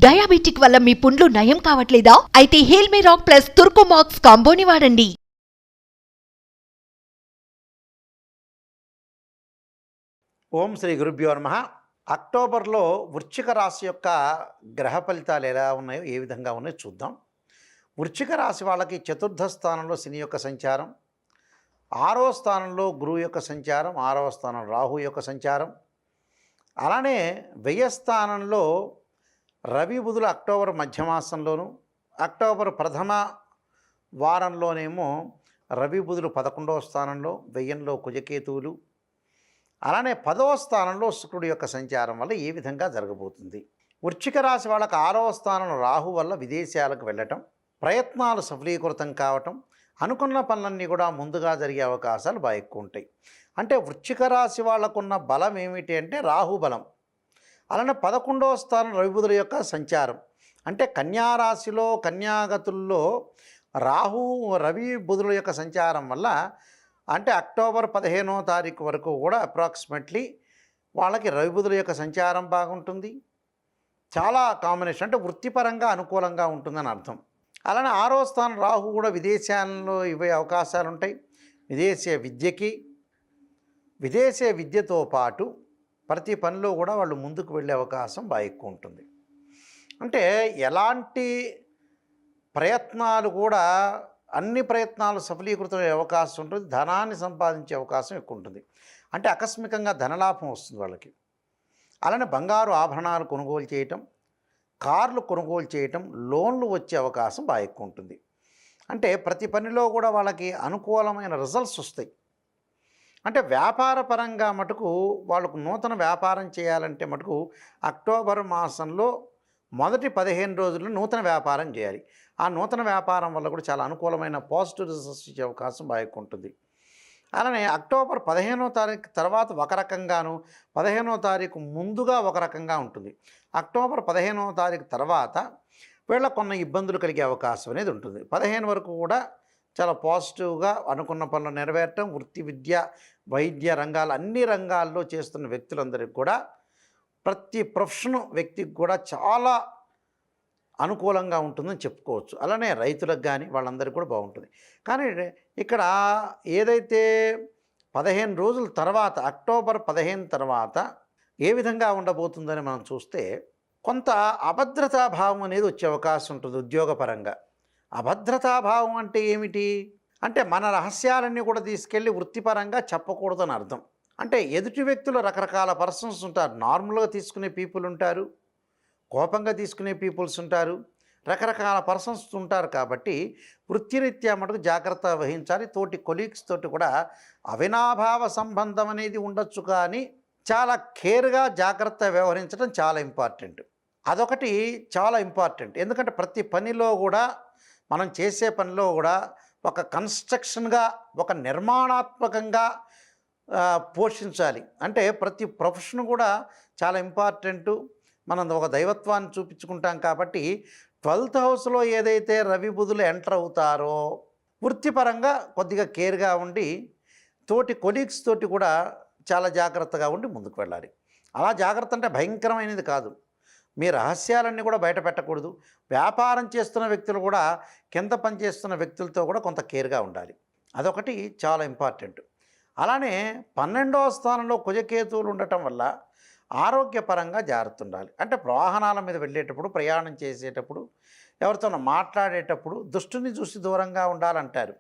Diabetic వల్ల మీ పుండ్లు నయం కావట్లేదా? అయితే హేల్మే రాక్ ప్లస్ తుర్కోమాక్స్ కాంబోని వాడండి. ఓం శ్రీ గురుభ్యో నమః. అక్టోబర్లో వృశ్చిక రాశి యొక్క గ్రహ ఫలితాలు ఎలా ఉన్నాయో, ఏ విధంగా ఉన్నాయో చూద్దాం. వృశ్చిక రాశి వాళ్ళకి చతుర్థ స్థానంలో శని యొక్క సంచారం, 6వ స్థానంలో గురువు యొక్క సంచారం, 6వ స్థానం రాహు యొక్క సంచారం, అలానే వ్యయ స్థానంలో రవి బుధులు అక్టోబర్ మధ్యమాసంలోను, అక్టోబర్ ప్రథమ వారంలోనేమో రవి బుధులు 11వ స్థానంలో, వ్యయంలో కుజకేతువులు, అలానే 10వ స్థానంలో శుక్రుడి యొక్క సంచారం వల్ల ఏ విధంగా జరగబోతుంది. వృశ్చిక రాశి వాళ్ళకి 6వ స్థానంలో రాహు వల్ల విదేశాలకు వెళ్ళటం, ప్రయత్నాలు సఫలీకృతం కావటం, అనుకున్న పనులన్నీ కూడా ముందుగా జరిగే అవకాశాలు బాగా ఎక్కువ ఉంటాయి. అంటే వృశ్చిక రాశి వాళ్ళకున్న బలం ఏమిటి అంటే రాహు బలం. అలానే 11వ స్థానం రవి బుధుల యొక్క సంచారం. అంటే కన్యారాశిలో కన్యాగతుల్లో రాహు రవి బుధుల యొక్క సంచారం వల్ల అంటే అక్టోబర్ 15వ తారీఖు వరకు కూడా అప్రాక్సిమేట్లీ వాళ్ళకి రవి బుధుల యొక్క సంచారం బాగుంటుంది. చాలా కాంబినేషన్, అంటే వృత్తిపరంగా అనుకూలంగా ఉంటుందని అర్థం. అలానే 6వ స్థానం రాహు కూడా విదేశాల్లో ఇవే అవకాశాలు ఉంటాయి. విదేశీ విద్యతో పాటు ప్రతి పనిలో కూడా వాళ్ళు ముందుకు వెళ్ళే అవకాశం బాగా ఎక్కువ ఉంటుంది. అంటే ఎలాంటి ప్రయత్నాలు కూడా అన్ని ప్రయత్నాలు సఫలీకృతమయ్యే అవకాశం ఉంటుంది. ధనాన్ని సంపాదించే అవకాశం ఎక్కువ ఉంటుంది. అంటే ఆకస్మికంగా ధనలాభం వస్తుంది వాళ్ళకి. అలానే బంగారు ఆభరణాలు కొనుగోలు చేయటం, కార్లు కొనుగోలు చేయటం, లోన్లు వచ్చే అవకాశం బాగా ఎక్కువ ఉంటుంది. అంటే ప్రతి పనిలో కూడా వాళ్ళకి అనుకూలమైన రిజల్ట్స్ వస్తాయి. అంటే వ్యాపార పరంగా మటుకు వాళ్ళకు నూతన వ్యాపారం చేయాలంటే మటుకు అక్టోబర్ మాసంలో మొదటి 15 రోజుల్లో నూతన వ్యాపారం చేయాలి. ఆ నూతన వ్యాపారం వల్ల కూడా చాలా అనుకూలమైన పాజిటివ్ రిజల్ట్స్ ఇచ్చే అవకాశం బాగా ఎక్కువ ఉంటుంది. అలానే అక్టోబర్ 15వ తారీఖు తర్వాత ఒక రకంగాను, 15వ తారీఖు ముందుగా ఒక రకంగా ఉంటుంది. అక్టోబర్ 15వ తారీఖు తర్వాత వీళ్ళ కొన్ని ఇబ్బందులు కలిగే అవకాశం అనేది ఉంటుంది. 15 వరకు కూడా చాలా పాజిటివ్గా అనుకున్న పనులు నెరవేరటం, వృత్తి విద్య వైద్య రంగాలు అన్ని రంగాల్లో చేస్తున్న వ్యక్తులందరికీ కూడా ప్రతి ప్రొఫెషన్ వ్యక్తికి కూడా చాలా అనుకూలంగా ఉంటుందని చెప్పుకోవచ్చు. అలానే రైతులకు కానీ వాళ్ళందరికీ కూడా బాగుంటుంది. కానీ ఇక్కడ ఏదైతే 15 రోజుల తర్వాత అక్టోబర్ 15 తర్వాత ఏ విధంగా ఉండబోతుందని మనం చూస్తే కొంత అభద్రతాభావం అనేది వచ్చే అవకాశం ఉంటుంది ఉద్యోగపరంగా. అభద్రతాభావం అంటే ఏమిటి అంటే మన రహస్యాలన్నీ కూడా తీసుకెళ్ళి వృత్తిపరంగా చెప్పకూడదని అర్థం. అంటే ఎదుటి వ్యక్తులు రకరకాల పర్సన్స్ ఉంటారు. నార్మల్గా తీసుకునే పీపుల్ ఉంటారు, కోపంగా తీసుకునే పీపుల్స్ ఉంటారు, రకరకాల పర్సన్స్ ఉంటారు. కాబట్టి వృత్తిరీత్యా మటుకు జాగ్రత్త వహించాలి. తోటి కొలీగ్స్ తోటి కూడా అవినాభావ సంబంధం అనేది ఉండొచ్చు, కానీ చాలా కేర్గా జాగ్రత్త వ్యవహరించడం చాలా ఇంపార్టెంట్. అదొకటి చాలా ఇంపార్టెంట్. ఎందుకంటే ప్రతి పనిలో కూడా మనం చేసే పనిలో కూడా ఒక కన్స్ట్రక్షన్గా, ఒక నిర్మాణాత్మకంగా పోషించాలి. అంటే ప్రతి ప్రొఫెషన్ కూడా చాలా ఇంపార్టెంటు. మనం ఒక దైవత్వాన్ని చూపించుకుంటాం కాబట్టి 12th హౌస్లో ఏదైతే రవి బుధులు ఎంటర్ అవుతారో వృత్తిపరంగా కొద్దిగా కేర్గా ఉండి తోటి కొలీగ్స్ తోటి కూడా చాలా జాగ్రత్తగా ఉండి ముందుకు వెళ్ళాలి. అలా జాగ్రత్త అంటే భయంకరమైనది కాదు. మీ రహస్యాలన్నీ కూడా బయట పెట్టకూడదు. వ్యాపారం చేస్తున్న వ్యక్తులు కూడా కింద పనిచేస్తున్న వ్యక్తులతో కూడా కొంత కేర్గా ఉండాలి. అదొకటి చాలా ఇంపార్టెంట్. అలానే 12వ స్థానంలో కుజకేతువులు ఉండటం వల్ల ఆరోగ్యపరంగా జాగ్రత్త ఉండాలి. అంటే వాహనాల మీద వెళ్ళేటప్పుడు, ప్రయాణం చేసేటప్పుడు, ఎవరితోనో మాట్లాడేటప్పుడు దుష్టుని చూసి దూరంగా ఉండాలంటారు.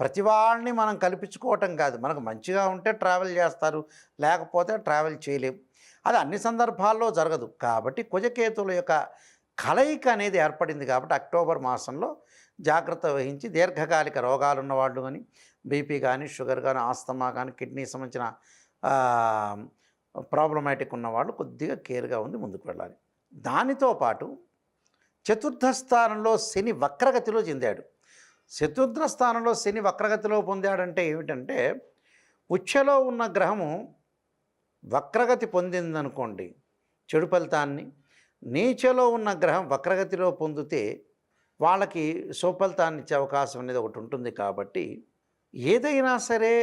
ప్రతి వాళ్ళని మనం కల్పించుకోవటం కాదు. మనకు మంచిగా ఉంటే ట్రావెల్ చేస్తారు, లేకపోతే ట్రావెల్ చేయలేం. అది అన్ని సందర్భాల్లో జరగదు. కాబట్టి కుజకేతువుల యొక్క కలయిక అనేది ఏర్పడింది. కాబట్టి అక్టోబర్ మాసంలో జాగ్రత్త వహించి దీర్ఘకాలిక రోగాలు ఉన్నవాళ్ళు కానీ, బీపీ కానీ, షుగర్ కానీ, ఆస్తమా కానీ, కిడ్నీ సంబంధించిన ప్రాబ్లమాటిక్ ఉన్నవాళ్ళు కొద్దిగా కేర్గా ఉంది ముందుకు వెళ్ళాలి. దానితో పాటు చతుర్థ స్థానంలో శని వక్రగతిలో చెందాడు. చతుర్థ స్థానంలో శని వక్రగతిలో పొందాడంటే ఏమిటంటే ఉచ్ఛలో ఉన్న గ్రహము వక్రగతి పొందిందనుకోండి చెడు ఫలితాన్ని, నీచలో ఉన్న గ్రహం వక్రగతిలో పొందితే వాళ్ళకి సుఫలితాన్ని ఇచ్చే అవకాశం అనేది ఒకటి ఉంటుంది. కాబట్టి ఏదైనా సరే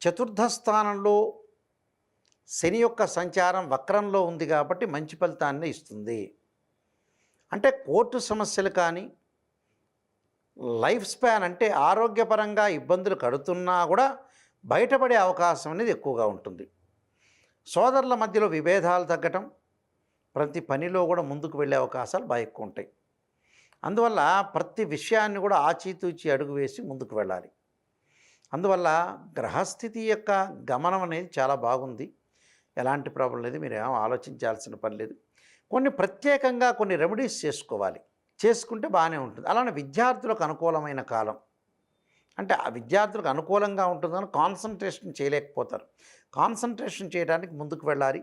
చతుర్థ స్థానంలో శని యొక్క సంచారం వక్రంలో ఉంది కాబట్టి మంచి ఫలితాన్ని ఇస్తుంది. అంటే కోర్టు సమస్యలు కానీ, లైఫ్ స్పాన్ అంటే ఆరోగ్యపరంగా ఇబ్బందులు కడుతున్నా కూడా బయటపడే అవకాశం అనేది ఎక్కువగా ఉంటుంది. సోదరుల మధ్యలో విభేదాలు తగ్గటం, ప్రతి పనిలో కూడా ముందుకు వెళ్ళే అవకాశాలు బాగా ఎక్కువ ఉంటాయి. అందువల్ల ప్రతి విషయాన్ని కూడా ఆచితూచి అడుగు వేసి ముందుకు వెళ్ళాలి. అందువల్ల గ్రహస్థితి యొక్క గమనం అనేది చాలా బాగుంది. ఎలాంటి ప్రాబ్లం లేదు, మీరు ఏమో ఆలోచించాల్సిన పని లేదు. కొన్ని ప్రత్యేకంగా కొన్ని రెమెడీస్ చేసుకోవాలి, చేసుకుంటే బాగానే ఉంటుంది. అలానే విద్యార్థులకు అనుకూలమైన కాలం, అంటే ఆ విద్యార్థులకు అనుకూలంగా ఉంటుందని కాన్సన్ట్రేషన్ చేయలేకపోతారు. కాన్సన్ట్రేషన్ చేయడానికి ముందుకు వెళ్ళాలి,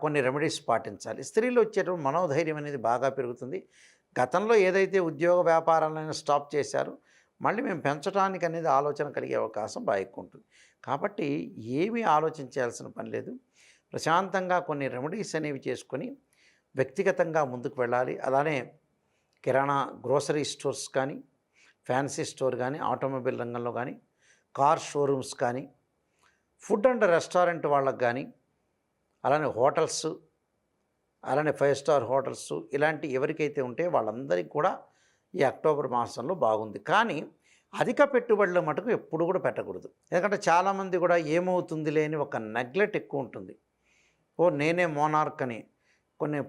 కొన్ని రెమెడీస్ పాటించాలి. స్త్రీలు వచ్చేటప్పుడు మనోధైర్యం అనేది బాగా పెరుగుతుంది. గతంలో ఏదైతే ఉద్యోగ వ్యాపారాలను స్టాప్ చేశారో మళ్ళీ మేము పెంచడానికి అనేది ఆలోచన కలిగే అవకాశం బాగా ఎక్కువ ఉంటుంది. కాబట్టి ఏమీ ఆలోచించాల్సిన పని లేదు. ప్రశాంతంగా కొన్ని రెమెడీస్ అనేవి చేసుకొని వ్యక్తిగతంగా ముందుకు వెళ్ళాలి. అలానే కిరాణా గ్రోసరీ స్టోర్స్ కానీ, ఫ్యాన్సీ స్టోర్ కానీ, ఆటోమొబైల్ రంగంలో కానీ, కార్ షోరూమ్స్ కానీ, ఫుడ్ అండ్ రెస్టారెంట్ వాళ్ళకు కానీ, అలానే హోటల్స్, అలానే 5 స్టార్ హోటల్స్, ఇలాంటి ఎవరికైతే ఉంటే వాళ్ళందరికీ కూడా ఈ అక్టోబర్ మాసంలో బాగుంది. కానీ అధిక పెట్టుబడుల మటుకు ఎప్పుడు కూడా పెట్టకూడదు. ఎందుకంటే చాలామంది కూడా ఏమవుతుంది లేని ఒక నెగ్లెక్ట్ ఎక్కువ ఉంటుంది. నేనే మోనార్క్ అని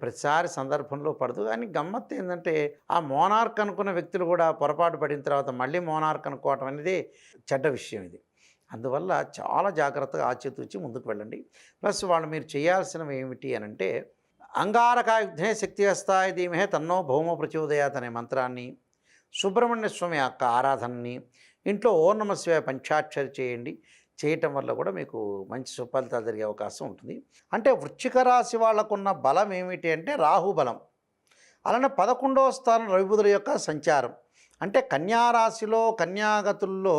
ప్రతిసారి సందర్భంలో పడదు. కానీ గమ్మత్తు ఏంటంటే ఆ మోనార్క్ అనుకున్న వ్యక్తులు కూడా పొరపాటు పడిన తర్వాత మళ్ళీ మోనార్క్ అనుకోవటం అనేది చెడ్డ విషయం ఇది. అందువల్ల చాలా జాగ్రత్తగా ఆచితూచి ముందుకు వెళ్ళండి. ప్లస్ వాళ్ళు మీరు చేయాల్సినవి ఏమిటి అని అంటే, అంగారకాయుగ్నే శక్తి వస్తాయి ధీమహే తన్నో భౌమ ప్రచోదయాత్ అనే మంత్రాన్ని, సుబ్రహ్మణ్య స్వామి యొక్క ఆరాధనని, ఇంట్లో ఓం నమః శివాయ పంచాక్షరి చేయండి. చేయటం వల్ల కూడా మీకు మంచి సుఫలితాలు జరిగే అవకాశం ఉంటుంది. అంటే వృశ్చిక రాశి వాళ్ళకున్న బలం ఏమిటి అంటే రాహు బలం. అలానే 11వ స్థానం రవిబుధుల యొక్క సంచారం. అంటే కన్యారాశిలో కన్యాగతుల్లో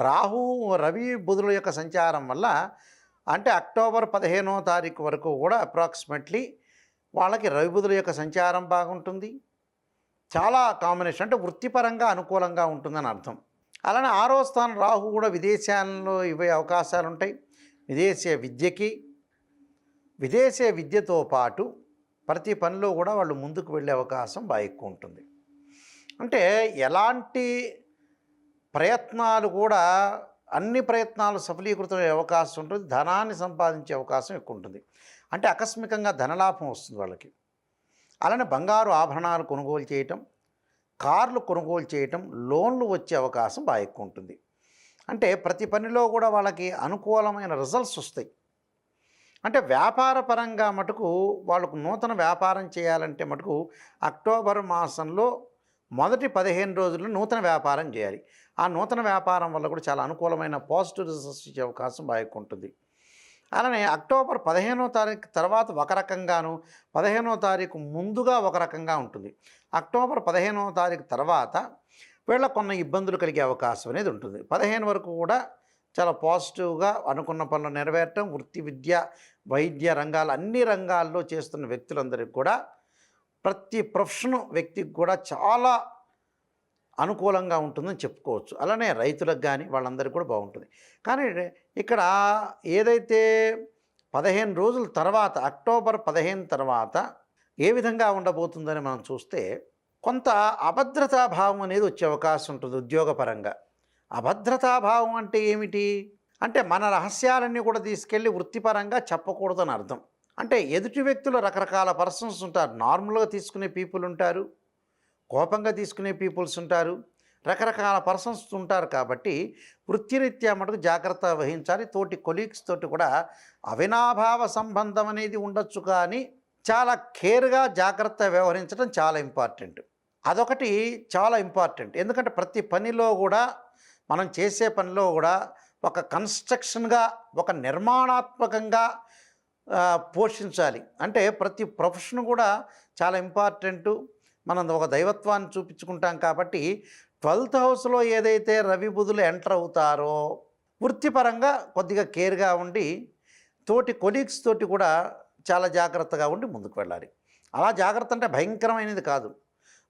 రాహు రవి బుధుల యొక్క సంచారం వల్ల అంటే అక్టోబర్ 15వ తారీఖు వరకు కూడా అప్రాక్సిమేట్లీ వాళ్ళకి రవిబుధుల యొక్క సంచారం బాగుంటుంది. చాలా కాంబినేషన్, అంటే వృత్తిపరంగా అనుకూలంగా ఉంటుందని అర్థం. అలానే 6వ స్థానం రాహు కూడా విదేశాల్లో ఇవే అవకాశాలు ఉంటాయి. విదేశీ విద్యతో పాటు ప్రతి పనిలో కూడా వాళ్ళు ముందుకు వెళ్ళే అవకాశం బాగా ఎక్కువ ఉంటుంది. అంటే ఎలాంటి ప్రయత్నాలు కూడా అన్ని ప్రయత్నాలు సఫలీకృతమయ్యే అవకాశం ఉంటుంది. ధనాన్ని సంపాదించే అవకాశం ఎక్కువ ఉంటుంది. అంటే ఆకస్మికంగా ధనలాభం వస్తుంది వాళ్ళకి. అలానే బంగారు ఆభరణాలు కొనుగోలు చేయటం, కార్లు కొనుగోలు చేయటం, లోన్లు వచ్చే అవకాశం బాగా ఎక్కువ ఉంటుంది. అంటే ప్రతి పనిలో కూడా వాళ్ళకి అనుకూలమైన రిజల్ట్స్ వస్తాయి. అంటే వ్యాపార పరంగా మటుకు వాళ్ళకు నూతన వ్యాపారం చేయాలంటే మటుకు అక్టోబర్ మాసంలో మొదటి 15 రోజుల్లో నూతన వ్యాపారం చేయాలి. ఆ నూతన వ్యాపారం వల్ల కూడా చాలా అనుకూలమైన పాజిటివ్ రిజల్ట్స్ ఇచ్చే అవకాశం బాగా ఎక్కువ ఉంటుంది. అలానే అక్టోబర్ 15వ తారీఖు తర్వాత ఒక రకంగాను, 15వ తారీఖు ముందుగా ఒక రకంగా ఉంటుంది. అక్టోబర్ 15వ తారీఖు తర్వాత వీళ్ళ కొన్ని ఇబ్బందులు కలిగే అవకాశం అనేది ఉంటుంది. 15 వరకు కూడా చాలా పాజిటివ్గా అనుకున్న పనులు నెరవేరటం, వృత్తి, విద్య, వైద్య రంగాలు, అన్ని రంగాల్లో చేస్తున్న వ్యక్తులందరికీ కూడా, ప్రతి ప్రొఫెషన్ వ్యక్తికి కూడా చాలా అనుకూలంగా ఉంటుందని చెప్పుకోవచ్చు. అలానే రైతులకు కానీ వాళ్ళందరికీ కూడా బాగుంటుంది. కానీ ఇక్కడ ఏదైతే 15 రోజుల తర్వాత అక్టోబర్ 15 తర్వాత ఏ విధంగా ఉండబోతుందని మనం చూస్తే, కొంత అభద్రతాభావం అనేది వచ్చే అవకాశం ఉంటుంది ఉద్యోగపరంగా. అభద్రతాభావం అంటే ఏమిటి అంటే మన రహస్యాలన్నీ కూడా తీసుకెళ్ళి వృత్తిపరంగా చెప్పకూడదని అర్థం. అంటే ఎదుటి వ్యక్తులు రకరకాల పర్సన్స్ ఉంటారు. నార్మల్గా తీసుకునే పీపుల్ ఉంటారు, కోపంగా తీసుకునే పీపుల్స్ ఉంటారు, రకరకాల పర్సన్స్ ఉంటారు. కాబట్టి వృత్తిరీత్యా మటుకు జాగ్రత్త వహించాలి. తోటి కొలీగ్స్ తోటి కూడా అవినాభావ సంబంధం అనేది ఉండొచ్చు, కానీ చాలా కేర్గా జాగ్రత్త వ్యవహరించడం చాలా ఇంపార్టెంట్. అదొకటి చాలా ఇంపార్టెంట్. ఎందుకంటే ప్రతి పనిలో కూడా, మనం చేసే పనిలో కూడా ఒక కన్స్ట్రక్షన్గా, ఒక నిర్మాణాత్మకంగా పోషించాలి. అంటే ప్రతి ప్రొఫెషన్ కూడా చాలా ఇంపార్టెంటు. మనం ఒక దైవత్వాన్ని చూపించుకుంటాం కాబట్టి 12th హౌస్లో ఏదైతే రవి బుధులు ఎంటర్ అవుతారో వృత్తిపరంగా కొద్దిగా కేర్గా ఉండి, తోటి కొలీగ్స్ తోటి కూడా చాలా జాగ్రత్తగా ఉండి ముందుకు వెళ్ళాలి. అలా జాగ్రత్త అంటే భయంకరమైనది కాదు.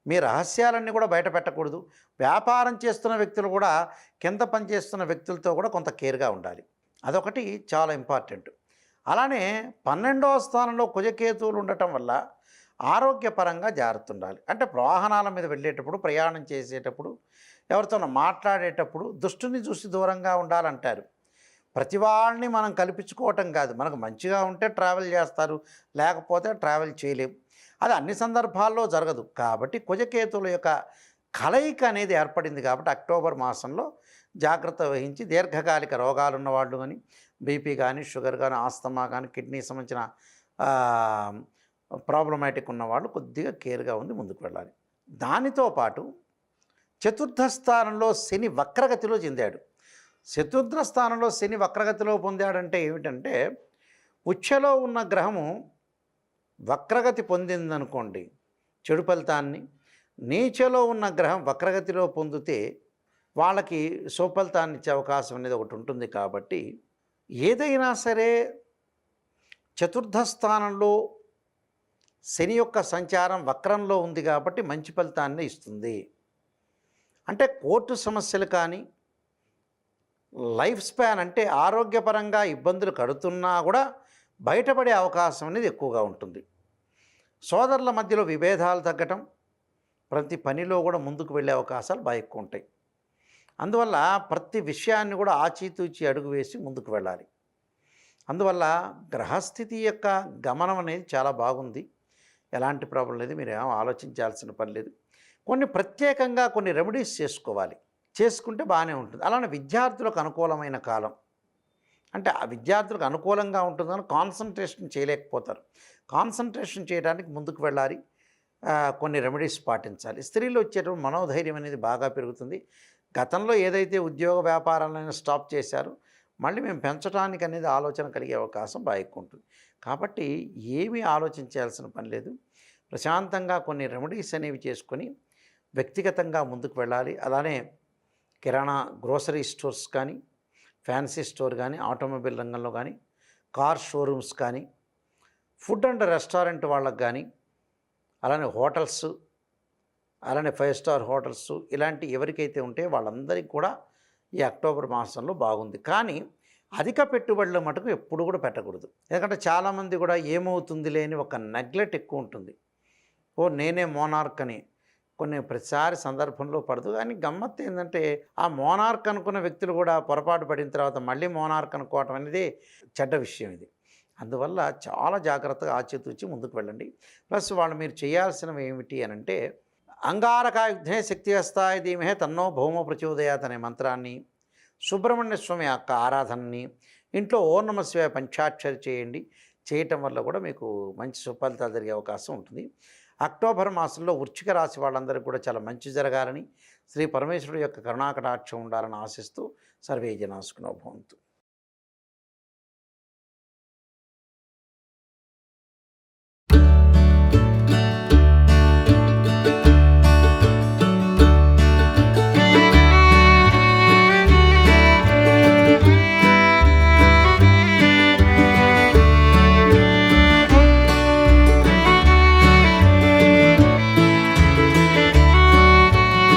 మీ రహస్యాలన్నీ కూడా బయట పెట్టకూడదు. వ్యాపారం చేస్తున్న వ్యక్తులు కూడా కింద పనిచేస్తున్న వ్యక్తులతో కూడా కొంత కేర్గా ఉండాలి. అదొకటి చాలా ఇంపార్టెంట్. అలానే 12వ స్థానంలో కుజకేతువులు ఉండటం వల్ల ఆరోగ్యపరంగా జాగ్రత్త ఉండాలి. అంటే వాహనాల మీద వెళ్ళేటప్పుడు, ప్రయాణం చేసేటప్పుడు, ఎవరితోనో మాట్లాడేటప్పుడు దుష్టుని చూసి దూరంగా ఉండాలంటారు. ప్రతి వాళ్ళని మనం కల్పించుకోవటం కాదు. మనకు మంచిగా ఉంటే ట్రావెల్ చేస్తారు, లేకపోతే ట్రావెల్ చేయలేం. అది అన్ని సందర్భాల్లో జరగదు. కాబట్టి కుజకేతువుల యొక్క కలయిక అనేది ఏర్పడింది కాబట్టి అక్టోబర్ మాసంలో జాగ్రత్త వహించి దీర్ఘకాలిక రోగాలు ఉన్నవాళ్ళు కానీ, బీపీ కానీ, షుగర్ కానీ, ఆస్తమా కానీ, కిడ్నీ సంబంధించిన ప్రాబ్లమాటిక్ ఉన్నవాళ్ళు కొద్దిగా కేర్గా ఉంది ముందుకు వెళ్ళాలి. దానితో పాటు చతుర్థ స్థానంలో శని వక్రగతిలో చెందాడు. చతుర్థ స్థానంలో శని వక్రగతిలో పొందాడంటే ఏమిటంటే, ఉచ్ఛలో ఉన్న గ్రహము వక్రగతి పొందిందనుకోండి చెడు ఫలితాన్ని, నీచలో ఉన్న గ్రహం వక్రగతిలో పొందితే వాళ్ళకి సుఫలితాన్ని ఇచ్చే అవకాశం అనేది ఒకటి ఉంటుంది. కాబట్టి ఏదైనా సరే చతుర్థ స్థానంలో శని యొక్క సంచారం వక్రంలో ఉంది కాబట్టి మంచి ఫలితాన్ని ఇస్తుంది. అంటే కోర్టు సమస్యలు కానీ, లైఫ్ స్పాన్ అంటే ఆరోగ్యపరంగా ఇబ్బందులు కడుతున్నా కూడా బయటపడే అవకాశం అనేది ఎక్కువగా ఉంటుంది. సోదరుల మధ్యలో విభేదాలు తగ్గటం, ప్రతి పనిలో కూడా ముందుకు వెళ్ళే అవకాశాలు బాగా ఎక్కువ ఉంటాయి. అందువల్ల ప్రతి విషయాన్ని కూడా ఆచితూచి అడుగు వేసి ముందుకు వెళ్ళాలి. అందువల్ల గ్రహస్థితి యొక్క గమనం అనేది చాలా బాగుంది. ఎలాంటి ప్రాబ్లం లేదు, మీరు ఏమో ఆలోచించాల్సిన పని లేదు. కొన్ని ప్రత్యేకంగా కొన్ని రెమెడీస్ చేసుకోవాలి, చేసుకుంటే బాగానే ఉంటుంది. అలానే విద్యార్థులకు అనుకూలమైన కాలం, అంటే ఆ విద్యార్థులకు అనుకూలంగా ఉంటుందని కాన్సన్ట్రేషన్ చేయలేకపోతారు. కాన్సన్ట్రేషన్ చేయడానికి ముందుకు వెళ్ళాలి, కొన్ని రెమెడీస్ పాటించాలి. స్త్రీలు వచ్చేటప్పుడు మనోధైర్యం అనేది బాగా పెరుగుతుంది. గతంలో ఏదైతే ఉద్యోగ వ్యాపారాలను స్టాప్ చేశారో మళ్ళీ మేము పెంచడానికి అనేది ఆలోచన కలిగే అవకాశం బాగా ఎక్కువ ఉంటుంది. కాబట్టి ఏమీ ఆలోచించాల్సిన పని లేదు. ప్రశాంతంగా కొన్ని రెమెడీస్ అనేవి చేసుకొని వ్యక్తిగతంగా ముందుకు వెళ్ళాలి. అలానే కిరాణా గ్రోసరీ స్టోర్స్ కానీ, ఫ్యాన్సీ స్టోర్ కానీ, ఆటోమొబైల్ రంగంలో కానీ, కార్ షోరూమ్స్ కానీ, ఫుడ్ అండ్ రెస్టారెంట్ వాళ్ళకు కానీ, అలానే హోటల్స్, అలానే 5 స్టార్ హోటల్స్, ఇలాంటి ఎవరికైతే ఉంటే వాళ్ళందరికీ కూడా ఈ అక్టోబర్ మాసంలో బాగుంది. కానీ అధిక పెట్టుబడుల మటుకు ఎప్పుడు కూడా పెట్టకూడదు. ఎందుకంటే చాలామంది కూడా ఏమవుతుంది లేని ఒక నెగ్లెక్ట్ ఎక్కువ ఉంటుంది. నేనే మోనార్క్ అని ప్రతిసారి సందర్భంలో పడదు. కానీ గమ్మత్తు ఏంటంటే, ఆ మోనార్క్ అనుకున్న వ్యక్తులు కూడా పొరపాటు పడిన తర్వాత మళ్ళీ మోనార్క్ అనుకోవటం అనేది చెడ్డ విషయం ఇది. అందువల్ల చాలా జాగ్రత్తగా ఆచితూచి ముందుకు వెళ్ళండి. ప్లస్ వాళ్ళు మీరు చేయాల్సినవి ఏమిటి అని అంటే, అంగారకాయుధ్నే శక్తి హస్తాయ ధీమహే తన్నో భౌమ ప్రచోదయాత్ అనే మంత్రాన్ని, సుబ్రహ్మణ్య స్వామి యొక్క ఆరాధనని, ఇంట్లో ఓం నమః శివాయ పంచాక్షరి చేయండి. చేయటం వల్ల కూడా మీకు మంచి సుఫలితాలు జరిగే అవకాశం ఉంటుంది. అక్టోబర్ మాసంలో వృశ్చిక రాశి వాళ్ళందరికీ కూడా చాలా మంచి జరగాలని, శ్రీ పరమేశ్వరుడు యొక్క కరుణాకటాక్షం ఉండాలని ఆశిస్తూ సర్వే జనా సుఖినో భవంతు.